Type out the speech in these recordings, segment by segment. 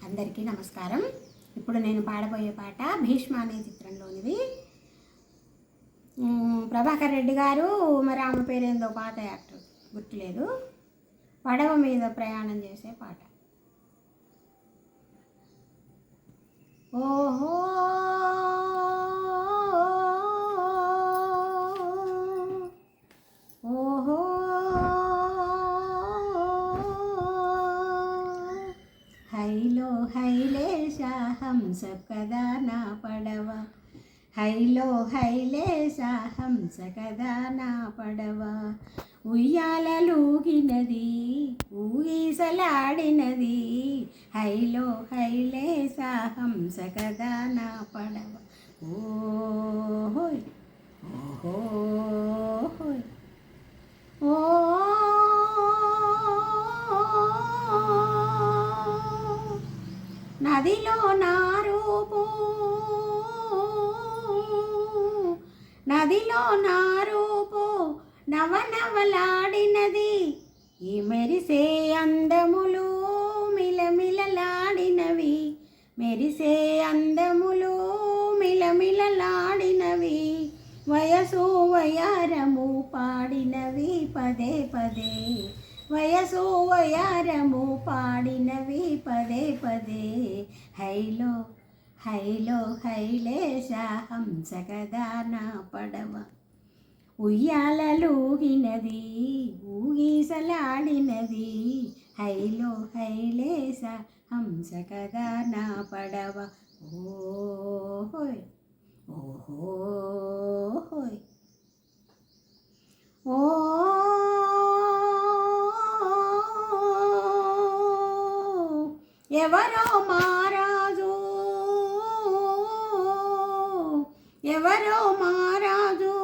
అందరికీ నమస్కారం. ఇప్పుడు నేను పాడబోయే పాట భీష్మ అనే చిత్రంలోనిది. ప్రభాకర్ రెడ్డి గారు, మరి ఆమె పేరేందో పాత యాక్టర్ గుర్తులేదు, పడవ మీద ప్రయాణం చేసే పాట. ఓహో ఓహో హైలో హైలేశా హంస కదా నా పడవ, హైలో హైలేశా హంస కదా నా పడవ. ఉయ్యాలలూగినది ఊగిసలాడినది, హైలో హైలేశా హంస కదా నా పడవ. ఓహోయ్ ఓహోయ్ ఓ నదిలో నారూపు, నదిలో నారూపు నవనవలాడినది, ఈ మెరిసే అందములు మిలమిలలాడినవి, మెరిసే అందములు మిలమిలలాడినవి, వయసు వయారము పాడినవి పదే పదే, వయసు వయారము పాడినవి పదే పదే. హైలో హైలో హైలేశా హంస కదా నా పడవ, ఉయ్యాలలూగినది ఊగిసలాడినది, హైలో హైలేశా హంస కదా నా పడవ. ఓహోయ్ ఓహోయ్ ఓ ఎవరో మారాజు, ఎవరో మారాజు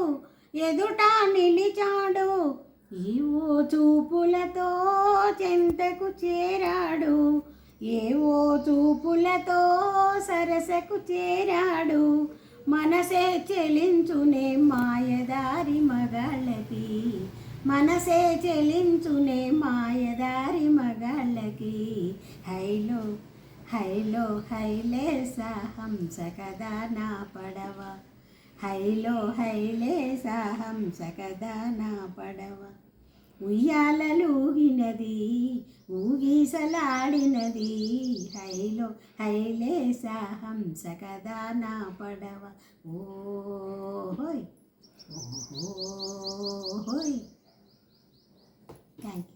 ఎదుట నిలిచాడు, ఏవో చూపులతో చెంతకు చేరాడు, ఏవో చూపులతో సరసకు చేరాడు, మనసే చెలించునే మాయదారి మగాళ్ళకి, మనసే చెలించునే మాయదారి మగాళ్ళకి. హైలో హైలో హైలేశా హంస కదా నా పడవ, హైలో హైలేశా హంస కదా నా పడవ. ఉయ్యాలలూగినది ఊగిసలాడినది, హైలో హైలేశా హంస కదా నా పడవ. ఓహోయ్ ఓహోయ్. Thank you.